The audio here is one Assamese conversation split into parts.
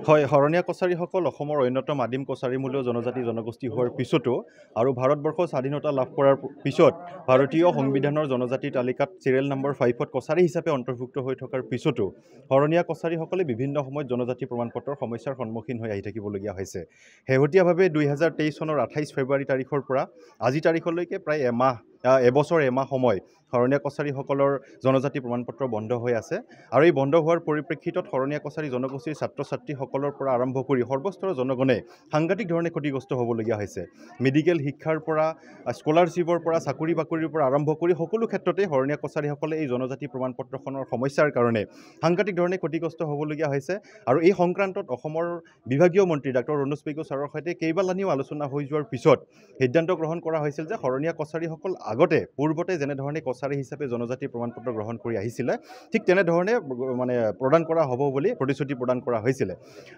হয়, শৰণীয়া কছাৰীসকল অসমৰ অন্যতম আদিম কছাৰীমূলীয় জনজাতি জনগোষ্ঠী হোৱাৰ পিছতো আৰু ভাৰতবৰ্ষ স্বাধীনতা লাভ কৰাৰ পিছত ভাৰতীয় সংবিধানৰ জনজাতি তালিকাত চিৰিয়েল নম্বৰ 5ত কছাৰী হিচাপে অন্তৰ্ভুক্ত হৈ থকাৰ পিছতো শৰণীয়া কছাৰীসকলে বিভিন্ন সময়ত জনজাতি প্ৰমাণপত্ৰৰ সমস্যাৰ সন্মুখীন হৈ আহি থাকিবলগীয়া হৈছে। শেহতীয়াভাৱে 2023 চনৰ 28 ফেব্ৰুৱাৰী তাৰিখৰ পৰা আজি তাৰিখলৈকে প্ৰায় এবছৰ এমাহ সময় শৰণীয়া কছাৰীসকলৰ জনজাতি প্ৰমাণপত্ৰ বন্ধ হৈ আছে আৰু এই বন্ধ হোৱাৰ পৰিপ্ৰেক্ষিতত শৰণীয়া কছাৰী জনগোষ্ঠীৰ ছাত্ৰ ছাত্ৰীসকলৰ পৰা আৰম্ভ কৰি সৰ্বস্তৰৰ জনগণে সাংঘাতিক ধৰণে ক্ষতিগ্ৰস্ত হ'বলগীয়া হৈছে। মেডিকেল শিক্ষাৰ পৰা স্কলাৰশ্বিপৰ পৰা চাকৰি বাকৰিৰ পৰা আৰম্ভ কৰি সকলো ক্ষেত্ৰতে শৰণীয়া কছাৰীসকলে এই জনজাতি প্ৰমাণপত্ৰখনৰ সমস্যাৰ কাৰণে সাংঘাতিক ধৰণে ক্ষতিগ্ৰস্ত হ'বলগীয়া হৈছে আৰু এই সংক্ৰান্তত অসমৰ বিভাগীয় মন্ত্ৰী ডাক্তৰ ৰণোজ পেগু ছাৰৰ সৈতে কেইবালানিও আলোচনা হৈ যোৱাৰ পিছত সিদ্ধান্ত গ্ৰহণ কৰা হৈছিল যে শৰণীয়া কছাৰীসকল পূৰ্বতে যেনেধৰণে কছাৰী হিচাপে জনজাতি প্ৰমাণপত্ৰ গ্ৰহণ কৰি আহিছিলে ঠিক তেনেধৰণে প্ৰদান কৰা হ'ব বুলি প্ৰতিশ্ৰুতি প্ৰদান কৰা হৈছিলে।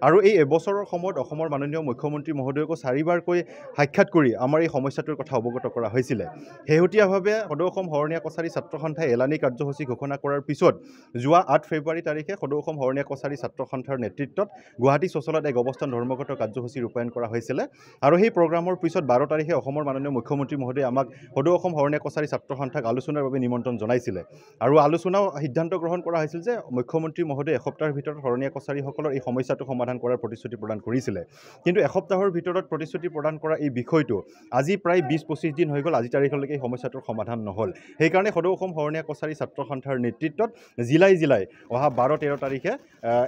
আৰু এই এবছৰৰ সময়ত অসমৰ মাননীয় মুখ্যমন্ত্ৰী মহোদয়কো 4বাৰকৈ সাক্ষাৎ কৰি আমাৰ এই সমস্যাটোৰ কথা অৱগত কৰা হৈছিলে। শেহতীয়াভাৱে সদৌ অসম শৰণীয়া কছাৰী ছাত্ৰ সন্থাই এলানি কাৰ্যসূচী ঘোষণা কৰাৰ পিছত যোৱা 8 ফেব্ৰুৱাৰী তাৰিখে সদৌ অসম শৰণীয়া কছাৰী ছাত্ৰ সন্থাৰ নেতৃত্বত গুৱাহাটী চচলত এক অৱস্থান ধৰ্মঘট কাৰ্যসূচী ৰূপায়ণ কৰা হৈছিলে আৰু সেই প্ৰগ্ৰামৰ পিছত 12 তাৰিখে অসমৰ মাননীয় মুখ্যমন্ত্ৰী মহোদয়ে আমাক সদৌ অসম শৰণীয়া কছাৰী ছাত্ৰ সন্থাক আলোচনাৰ বাবে নিমন্ত্ৰণ জনাইছিলে আৰু আলোচনাও সিদ্ধান্ত গ্ৰহণ কৰা হৈছিল যে মুখ্যমন্ত্ৰী মহোদয়ে এসপ্তাহৰ ভিতৰত শৰণীয়া কছাৰীসকলৰ এই সমস্যাটো সমাধান কৰাৰ প্ৰতিশ্ৰুতি প্ৰদান কৰিছিলে। কিন্তু এসপ্তাহৰ ভিতৰত প্ৰতিশ্ৰুতি প্ৰদান কৰা এই বিষয়টো আজি প্ৰায় 20-25 দিন হৈ গ'ল, আজি তাৰিখলৈকে এই সমস্যাটোৰ সমাধান নহ'ল। সেইকাৰণে সদৌ অসম শৰণীয়া কছাৰী ছাত্ৰ সন্থাৰ নেতৃত্বত জিলাই অহা 12-13 তাৰিখে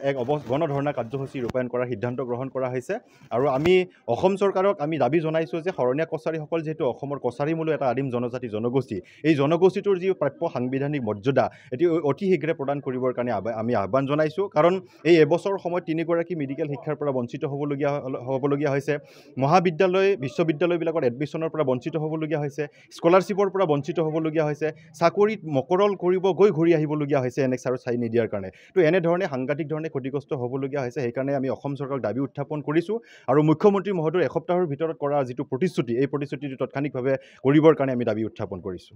এক গণধৰ্ণা কাৰ্যসূচী ৰূপায়ণ কৰাৰ সিদ্ধান্ত গ্ৰহণ কৰা হৈছে আৰু আমি অসম চৰকাৰক দাবী জনাইছোঁ যে শৰণীয়া কছাৰীসকল যিহেতু অসমৰ কছাৰীমূলীয় এটা আদিম জনজাতি জনগোষ্ঠী, এই জনগোষ্ঠীটোৰ যি প্ৰাপ্য সাংবিধানিক মৰ্যাদা এটি অতি শীঘ্ৰে প্ৰদান কৰিবৰ কাৰণে আমি আহ্বান জনাইছোঁ। কাৰণ এই এবছৰ সময়ত 3গৰাকী মেডিকেল শিক্ষাৰ পৰা বঞ্চিত হ'বলগীয়া হৈছে, মহাবিদ্যালয় বিশ্ববিদ্যালয়বিলাকত এডমিশ্যনৰ পৰা বঞ্চিত হ'বলগীয়া হৈছে, স্কলাৰশ্বিপৰ পৰা বঞ্চিত হ'বলগীয়া হৈছে, চাকৰিত মকৰল কৰিব গৈ ঘূৰি আহিবলগীয়া হৈছে এনেক্স আৰু চাই নিদিয়াৰ কাৰণে। তো এনেধৰণে সাংঘাতিক ধৰণে ক্ষতিগ্ৰস্ত হ'বলগীয়া হৈছে। সেইকাৰণে আমি অসম চৰকাৰক দাবী উত্থাপন কৰিছোঁ আৰু মুখ্যমন্ত্ৰী মহোদয়ে এসপ্তাহৰ ভিতৰত কৰা যিটো প্ৰতিশ্ৰুতি, এই প্ৰতিশ্ৰুতিটো তাৎক্ষণিকভাৱে কৰিবৰ কাৰণে আমি দাবী উত্থাপন কৰিছোঁ।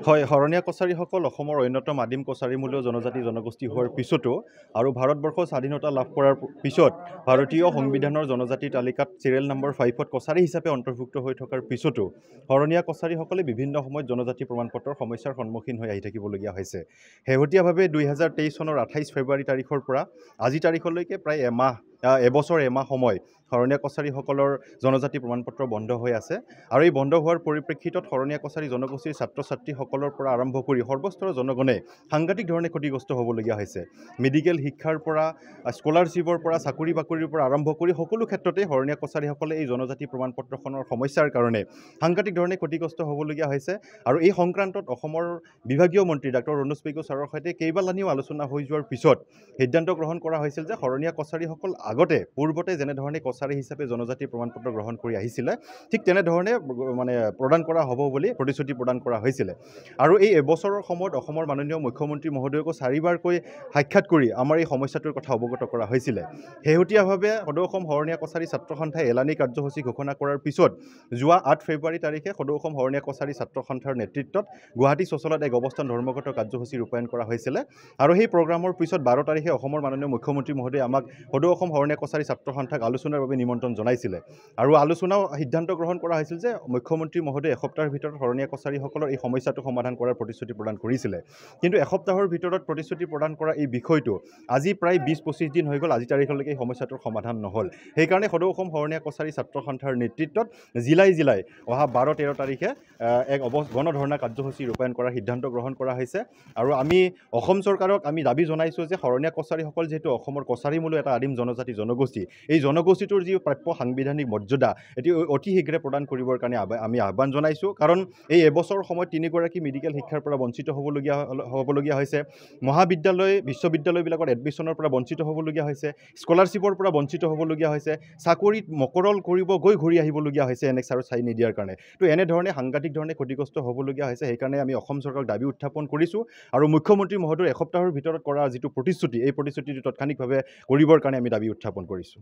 হয়, শৰণীয়া কছাৰীসকল অসমৰ অন্যতম আদিম কছাৰীমূলীয় জনজাতি জনগোষ্ঠী হোৱাৰ পিছতো আৰু ভাৰতবৰ্ষ স্বাধীনতা লাভ কৰাৰ পিছত ভাৰতীয় সংবিধানৰ জনজাতি তালিকাত চিৰিয়েল নম্বৰ 5ত কছাৰী হিচাপে অন্তৰ্ভুক্ত হৈ থকাৰ পিছতো শৰণীয়া কছাৰীসকলে বিভিন্ন সময়ত জনজাতি প্ৰমাণপত্ৰৰ সমস্যাৰ সন্মুখীন হৈ আহি থাকিবলগীয়া হৈছে। শেহতীয়াভাৱে 2023 চনৰ 28 ফেব্ৰুৱাৰী তাৰিখৰ পৰা আজি তাৰিখলৈকে প্ৰায় এবছৰ এমাহ সময় শৰণীয়া কছাৰীসকলৰ জনজাতি প্ৰমাণপত্ৰ বন্ধ হৈ আছে আৰু এই বন্ধ হোৱাৰ পৰিপ্ৰেক্ষিতত শৰণীয়া কছাৰী জনগোষ্ঠীৰ ছাত্ৰ ছাত্ৰীসকলৰ পৰা আৰম্ভ কৰি সৰ্বস্তৰৰ জনগণে সাংঘাতিক ধৰণে ক্ষতিগ্ৰস্ত হ'বলগীয়া হৈছে। মেডিকেল শিক্ষাৰ পৰা স্কলাৰশ্বিপৰ পৰা চাকৰি বাকৰিৰ পৰা আৰম্ভ কৰি সকলো ক্ষেত্ৰতে শৰণীয়া কছাৰীসকলে এই জনজাতি প্ৰমাণপত্ৰখনৰ সমস্যাৰ কাৰণে সাংঘাতিক ধৰণে ক্ষতিগ্ৰস্ত হ'বলগীয়া হৈছে আৰু এই সংক্ৰান্তত অসমৰ বিভাগীয় মন্ত্ৰী ডাক্তৰ ৰণোজ পেগু ছাৰৰ সৈতে কেইবালানিও আলোচনা হৈ যোৱাৰ পিছত সিদ্ধান্ত গ্ৰহণ কৰা হৈছিল যে শৰণীয়া কছাৰীসকল পূৰ্বতে যেনেধৰণে কছাৰী হিচাপে জনজাতি প্ৰমাণপত্ৰ গ্ৰহণ কৰি আহিছিলে ঠিক তেনেধৰণে প্ৰদান কৰা হ'ব বুলি প্ৰতিশ্ৰুতি প্ৰদান কৰা হৈছিলে আৰু এই এবছৰৰ সময়ত অসমৰ মাননীয় মুখ্যমন্ত্ৰী মহোদয়কো 4বাৰকৈ সাক্ষাৎ কৰি আমাৰ এই সমস্যাটোৰ কথা অৱগত কৰা হৈছিলে। শেহতীয়াভাৱে সদৌ অসম শৰণীয়া কছাৰী ছাত্ৰ সন্থাই এলানি কাৰ্যসূচী ঘোষণা কৰাৰ পিছত যোৱা 8 ফেব্ৰুৱাৰী তাৰিখে সদৌ অসম শৰণীয়া কছাৰী ছাত্ৰ সন্থাৰ নেতৃত্বত গুৱাহাটী চচলত এক অৱস্থান ধৰ্মঘট কাৰ্যসূচী ৰূপায়ণ কৰা হৈছিলে আৰু সেই প্ৰগ্ৰামৰ পিছত 12 তাৰিখে অসমৰ মাননীয় মুখ্যমন্ত্ৰী মহোদয়ে আমাক সদৌ অসম শৰণীয়া কছাৰী ছাত্ৰ সন্থাক আলোচনাৰ বাবে নিমন্ত্ৰণ জনাইছিলে আৰু আলোচনাও সিদ্ধান্ত গ্ৰহণ কৰা হৈছিল যে মুখ্যমন্ত্ৰী মহোদয়ে এসপ্তাহৰ ভিতৰত শৰণীয়া কছাৰীসকলৰ এই সমস্যাটো সমাধান কৰাৰ প্ৰতিশ্ৰুতি প্ৰদান কৰিছিলে। কিন্তু এসপ্তাহৰ ভিতৰত প্ৰতিশ্ৰুতি প্ৰদান কৰা এই বিষয়টো আজি প্ৰায় 20-25 দিন হৈ গ'ল, আজি তাৰিখলৈকে এই সমস্যাটোৰ সমাধান নহ'ল। সেইকাৰণে সদৌ অসম শৰণীয়া কছাৰী ছাত্ৰ সন্থাৰ নেতৃত্বত জিলাই অহা 12-13 তাৰিখে এক গণধৰ্ণা কাৰ্যসূচী ৰূপায়ণ কৰাৰ সিদ্ধান্ত গ্ৰহণ কৰা হৈছে আৰু আমি অসম চৰকাৰক দাবী জনাইছোঁ যে শৰণীয়া কছাৰীসকল যিহেতু অসমৰ কছাৰীমূলীয় এটা আদিম জনজাতি জনগোষ্ঠী, এই জনগোষ্ঠীটোৰ যি প্ৰাপ্য সাংবিধানিক মৰ্যাদা এটি অতি শীঘ্ৰে প্ৰদান কৰিবৰ কাৰণে আমি আহ্বান জনাইছোঁ। কাৰণ এই এবছৰ সময়ত 3গৰাকী মেডিকেল শিক্ষাৰ পৰা বঞ্চিত হ'বলগীয়া হৈছে, মহাবিদ্যালয় বিশ্ববিদ্যালয়বিলাকত এডমিশ্যনৰ পৰা বঞ্চিত হ'বলগীয়া হৈছে, স্কলাৰশ্বিপৰ পৰা বঞ্চিত হ'বলগীয়া হৈছে, চাকৰিত মকৰল কৰিব গৈ ঘূৰি আহিবলগীয়া হৈছে এনেক্স আৰু চাই নিদিয়াৰ কাৰণে। তো এনেধৰণে সাংঘাতিক ধৰণে ক্ষতিগ্ৰস্ত হ'বলগীয়া হৈছে। সেইকাৰণে আমি অসম চৰকাৰক দাবী উত্থাপন কৰিছোঁ আৰু মুখ্যমন্ত্ৰী মহোদয়ে এসপ্তাহৰ ভিতৰত কৰা যিটো প্ৰতিশ্ৰুতি, এই প্ৰতিশ্ৰুতিটো তাৎক্ষণিকভাৱে কৰিবৰ কাৰণে আমি দাবী উত্থাপন কৰিছোঁ।